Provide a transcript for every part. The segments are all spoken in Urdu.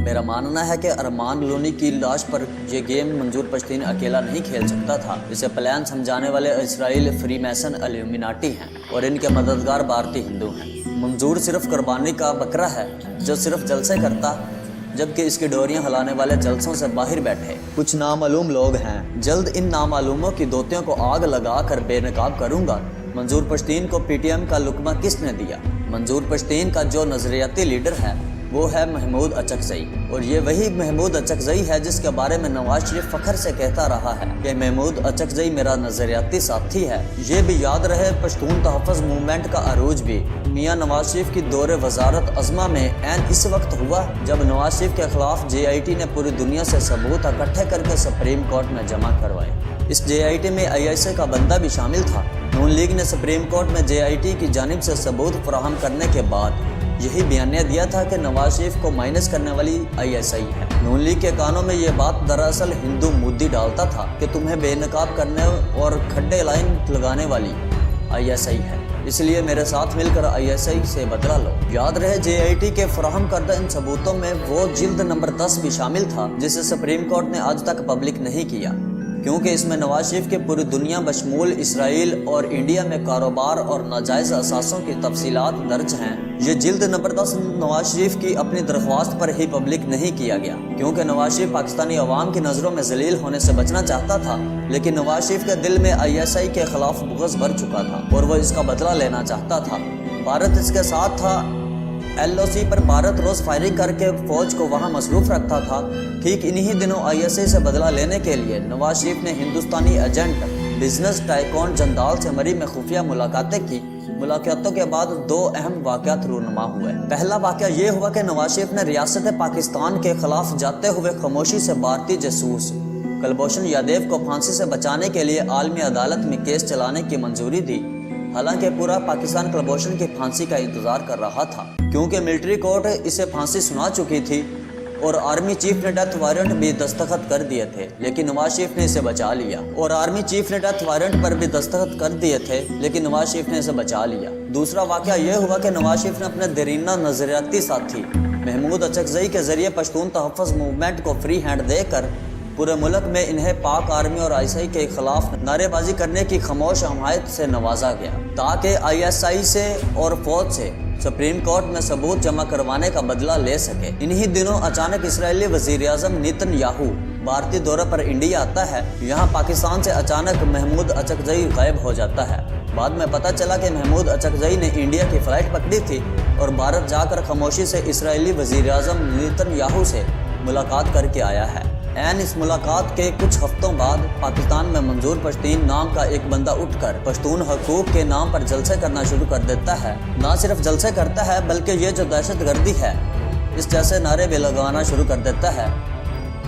میرا ماننا ہے کہ ارمان لونی کی لاش پر یہ گیم منظور پشتین اکیلا نہیں کھیل سکتا تھا۔ اسے پلان سمجھانے والے اسرائیل فری میسن الومناٹی ہیں اور ان کے مددگار بھارتی ہندو ہیں۔ منظور صرف قربانی کا بکرا ہے جو صرف جلسے کرتا، جبکہ اس کی ڈوریاں ہلانے والے جلسوں سے باہر بیٹھے کچھ نامعلوم لوگ ہیں۔ جلد ان نامعلوموں کی دوتیوں کو آگ لگا کر بے نقاب کروں گا۔ منظور پشتین کو پی ٹی ایم کا لقمہ کس نے دیا؟ منظور پشتین کا جو نظریاتی لیڈر ہے وہ ہے محمود اچکزئی، اور یہ وہی محمود اچکزئی ہے جس کے بارے میں نواز شریف فخر سے کہتا رہا ہے کہ محمود اچکزئی میرا نظریاتی ساتھی ہے۔ یہ بھی یاد رہے پشتون تحفظ موومنٹ کا عروج بھی میاں نواز شریف کی دور وزارت عظمیٰ میں عین اس وقت ہوا جب نواز شریف کے خلاف جے آئی ٹی نے پوری دنیا سے ثبوت اکٹھے کر کے سپریم کورٹ میں جمع کروائے۔ اس جے آئی ٹی میں آئی ایس اے کا بندہ بھی شامل تھا۔ نون لیگ نے سپریم کورٹ میں جے آئی ٹی کی جانب سے ثبوت فراہم کرنے کے بعد یہی بیانیہ دیا تھا کہ نواز شریف کو مائنس کرنے والی آئی ایس آئی ہے۔ نون لیگ کے کانوں میں یہ بات دراصل ہندو مودی ڈالتا تھا کہ تمہیں بے نقاب کرنے اور کھڈے لائن لگانے والی آئی ایس آئی ہے، اس لیے میرے ساتھ مل کر آئی ایس آئی سے بدلہ لو۔ یاد رہے جے آئی ٹی کے فراہم کردہ ان ثبوتوں میں وہ جلد نمبر 10 بھی شامل تھا جسے سپریم کورٹ نے آج تک پبلک نہیں کیا، کیونکہ اس میں نواز شریف کے پوری دنیا بشمول اسرائیل اور انڈیا میں کاروبار اور ناجائز اثاثوں کی تفصیلات درج ہیں۔ یہ جلد نمبر 10 نواز شریف کی اپنی درخواست پر ہی پبلک نہیں کیا گیا، کیونکہ نواز شریف پاکستانی عوام کی نظروں میں ذلیل ہونے سے بچنا چاہتا تھا، لیکن نواز شریف کے دل میں آئی ایس آئی کے خلاف بغض بھر چکا تھا اور وہ اس کا بدلہ لینا چاہتا تھا۔ بھارت اس کے ساتھ تھا۔ ایل او سی پر بھارت روز فائرنگ کر کے فوج کو وہاں مصروف رکھتا تھا۔ ٹھیک انہی دنوں آئی ایس آئی سے بدلہ لینے کے لیے نواز شریف نے ہندوستانی ایجنٹ بزنس ٹائکون جندال سے مری میں خفیہ ملاقاتیں کی۔ ملاقاتوں کے بعد 2 اہم واقعات رونما ہوئے۔ پہلا واقعہ یہ ہوا کہ نواز شریف نے ریاست پاکستان کے خلاف جاتے ہوئے خاموشی سے بھارتی جاسوس کلبھوشن یادیو کو پھانسی سے بچانے کے لیے عالمی عدالت میں کیس چلانے کی منظوری دی، حالانکہ پورا پاکستان کلبھوشن کی پھانسی کا انتظار کر رہا تھا، کیونکہ ملٹری کورٹ اسے پھانسی سنا چکی تھی اور آرمی چیف نے ڈیتھ وارنٹ بھی دستخط کر دیے تھے، لیکن نواز شریف نے اسے بچا لیا۔ اور آرمی چیف نے ڈیتھ وارنٹ پر بھی دستخط کر دیے تھے، لیکن نواز شریف نے اسے بچا لیا۔ دوسرا واقعہ یہ ہوا کہ نواز شریف نے اپنے دیرینہ نظریاتی ساتھی محمود اچکزئی کے ذریعے پشتون تحفظ موومنٹ کو فری ہینڈ دے کر پورے ملک میں انہیں پاک آرمی اور آئی ایس آئی کے خلاف نعرے بازی کرنے کی خاموش حمایت سے نوازا گیا، تاکہ آئی ایس آئی سے اور فوج سے سپریم کورٹ میں ثبوت جمع کروانے کا بدلہ لے سکے۔ انہی دنوں اچانک اسرائیلی وزیر اعظم نیتن یاہو بھارتی دورے پر انڈیا آتا ہے۔ یہاں پاکستان سے اچانک محمود اچکزئی غائب ہو جاتا ہے۔ بعد میں پتہ چلا کہ محمود اچکزئی نے انڈیا کی فلائٹ پکڑی تھی اور بھارت جا کر خاموشی سے اسرائیلی وزیر اعظم نیتن یاہو سے ملاقات کر کے آیا ہے۔ اس ملاقات کے کچھ ہفتوں بعد پاکستان میں منظور پشتین نام کا ایک بندہ اٹھ کر پشتون حقوق کے نام پر جلسے کرنا شروع کر دیتا ہے۔ نہ صرف جلسے کرتا ہے بلکہ یہ جو دہشت گردی ہے اس جیسے نعرے بھی لگانا شروع کر دیتا ہے،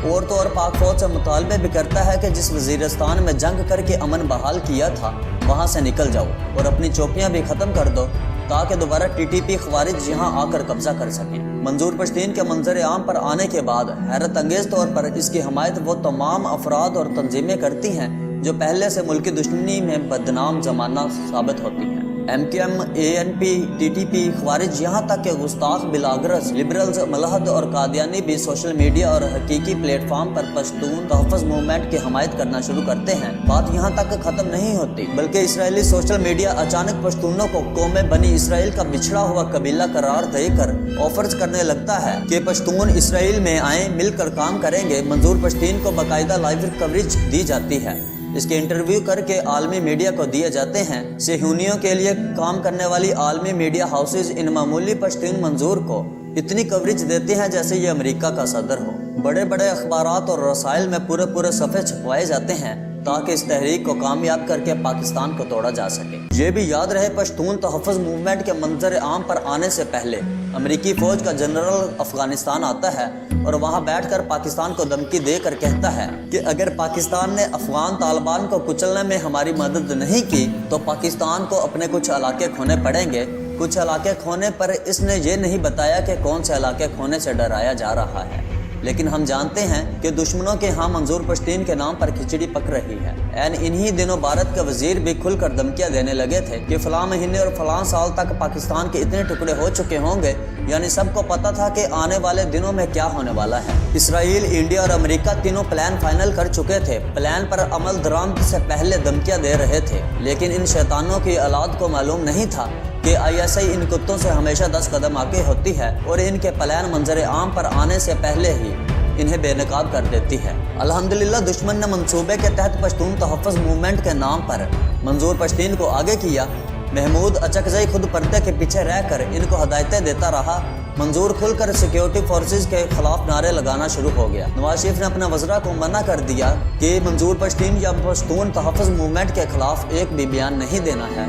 اور تو اور پاک فوج سے مطالبے بھی کرتا ہے کہ جس وزیرستان میں جنگ کر کے امن بحال کیا تھا وہاں سے نکل جاؤ اور اپنی چوکیاں بھی ختم کر دو تاکہ دوبارہ ٹی ٹی پی خوارج یہاں آ کر قبضہ کر سکیں۔ منظور پشتین کے منظر عام پر آنے کے بعد حیرت انگیز طور پر اس کی حمایت وہ تمام افراد اور تنظیمیں کرتی ہیں جو پہلے سے ملکی دشمنی میں بدنام زمانہ ثابت ہوتی ہیں۔ M Q M, A N P, T T P, خوارج، یہاں تک کہ گستاخ بلاگرز، لبرلز، ملحد اور قادیانی بھی سوشل میڈیا اور حقیقی پلیٹ فارم پر پشتون تحفظ موومنٹ کی حمایت کرنا شروع کرتے ہیں۔ بات یہاں تک ختم نہیں ہوتی بلکہ اسرائیلی سوشل میڈیا اچانک پشتونوں کو قوم بنی اسرائیل کا بچھڑا ہوا قبیلہ قرار دے کر آفرز کرنے لگتا ہے کہ پشتون اسرائیل میں آئیں، مل کر کام کریں گے۔ منظور پشتین کو باقاعدہ لائیو کوریج دی جاتی ہے، اس کے انٹرویو کر کے عالمی میڈیا کو دیے جاتے ہیں۔ صہیونیوں کے لیے کام کرنے والی عالمی میڈیا ہاؤسز ان معمولی پشتون منظور کو اتنی کوریج دیتے ہیں جیسے یہ امریکہ کا صدر ہو۔ بڑے بڑے اخبارات اور رسائل میں پورے صفحے چھپوائے جاتے ہیں تاکہ اس تحریک کو کامیاب کر کے پاکستان کو توڑا جا سکے۔ یہ بھی یاد رہے پشتون تحفظ موومنٹ کے منظر عام پر آنے سے پہلے امریکی فوج کا جنرل افغانستان آتا ہے اور وہاں بیٹھ کر پاکستان کو دھمکی دے کر کہتا ہے کہ اگر پاکستان نے افغان طالبان کو کچلنے میں ہماری مدد نہیں کی تو پاکستان کو اپنے کچھ علاقے کھونے پڑیں گے۔ کچھ علاقے کھونے پر اس نے یہ نہیں بتایا کہ کون سے علاقے کھونے سے ڈرایا جا رہا ہے۔ لیکن ہم جانتے ہیں کہ دشمنوں کے ہاں منظور پشتین کے نام پر کھچڑی پک رہی ہے۔ انہی دنوں بھارت کے وزیر بھی کھل کر دھمکیاں دینے لگے تھے کہ فلاں مہینے اور فلاں سال تک پاکستان کے اتنے ٹکڑے ہو چکے ہوں گے، یعنی سب کو پتا تھا کہ آنے والے دنوں میں کیا ہونے والا ہے۔ اسرائیل، انڈیا اور امریکہ تینوں پلان فائنل کر چکے تھے، پلان پر عمل درآمد سے پہلے دھمکیاں دے رہے تھے، لیکن ان شیطانوں کی اولاد کو معلوم نہیں تھا کہ ISI ان کتوں سے ہمیشہ 10 قدم آگے ہوتی ہے اور ان کے پلان منظر عام پر آنے سے پہلے ہی انہیں بے نقاب کر دیتی ہے۔ الحمدللہ دشمن نے منصوبے کے تحت پشتون تحفظ موومنٹ کے نام پر منظور پشتین کو آگے کیا۔ محمود اچکزئی خود پردے کے پیچھے رہ کر ان کو ہدایتیں دیتا رہا۔ منظور کھل کر سیکیورٹی فورسز کے خلاف نعرے لگانا شروع ہو گیا۔ نواز شریف نے اپنے وزراء کو منع کر دیا کہ منظور پشتین یا پشتون تحفظ موومنٹ کے خلاف ایک بھی بیان نہیں دینا ہے۔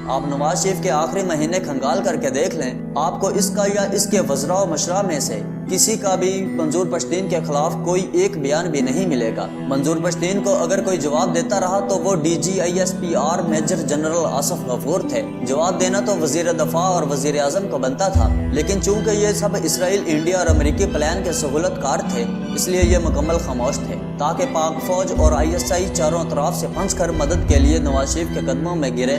آپ نواز شریف کے آخری مہینے کھنگال کر کے دیکھ لیں، آپ کو اس کا یا اس کے وزراء و مشراء میں سے کسی کا بھی منظور پشتین کے خلاف کوئی ایک بیان بھی نہیں ملے گا۔ منظور پشتین کو اگر کوئی جواب دیتا رہا تو وہ DG ISPR major general Asif Ghafoor تھے۔ جواب دینا تو وزیر دفاع اور وزیر اعظم کو بنتا تھا، لیکن چونکہ یہ سب اسرائیل، انڈیا اور امریکی پلان کے سہولت کار تھے، اس لیے یہ مکمل خاموش تھے تاکہ پاک فوج اور ISI چاروں اطراف سے پھنس کر مدد کے لیے نواز شریف کے قدموں میں گرے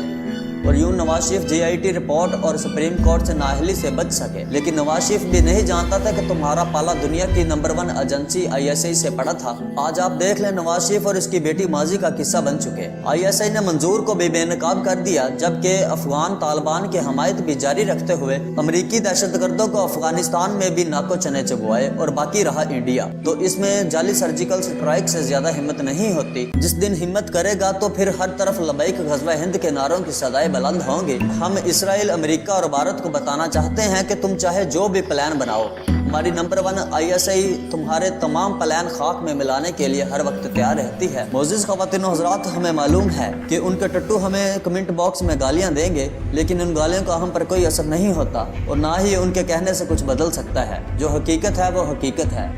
اور یوں نواز شریف GIT رپورٹ اور سپریم کورٹ سے نااہلی سے بچ سکے۔ لیکن نواز شریف بھی نہیں جانتا تھا کہ تمہارا پالا دنیا کی نمبر 1 ایجنسی ISI سے پڑا تھا۔ آج آپ دیکھ لیں نواز شریف اور اس کی بیٹی ماضی کا قصہ بن چکے۔ ISI نے منظور کو بھی بے نقاب کر دیا، جبکہ افغان طالبان کی حمایت بھی جاری رکھتے ہوئے امریکی دہشت گردوں کو افغانستان میں بھی ناکو چنے چبوائے اور باقی رہا انڈیا۔ تو اس میں جعلی سرجیکل سٹرائک سے زیادہ ہمت نہیں ہوتی۔ جس دن ہمت کرے گا تو پھر ہر طرف لبیک غزوہ ہند کے نعروں کی صدائیں بلند ہوں گے۔ ہم اسرائیل، امریکہ اور بھارت کو بتانا چاہتے ہیں کہ تم چاہے جو بھی پلان بناؤ، ہماری نمبر 1 ISI تمہارے تمام پلان خاک میں ملانے کے لیے ہر وقت تیار رہتی ہے۔ معزز خواتین و حضرات، ہمیں معلوم ہے کہ ان کے ٹٹو ہمیں کمنٹ باکس میں گالیاں دیں گے، لیکن ان گالیوں کا ہم پر کوئی اثر نہیں ہوتا اور نہ ہی ان کے کہنے سے کچھ بدل سکتا ہے۔ جو حقیقت ہے وہ حقیقت ہے۔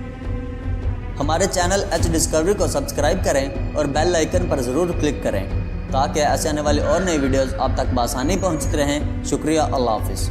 ہمارے چینل H ڈسکوری کو سبسکرائب کریں اور بیل آئیکن پر ضرور کلک کریں تاکہ ایسے آنے والی اور نئی ویڈیوز آپ تک بآسانی پہنچتی رہیں۔ شکریہ، اللہ حافظ۔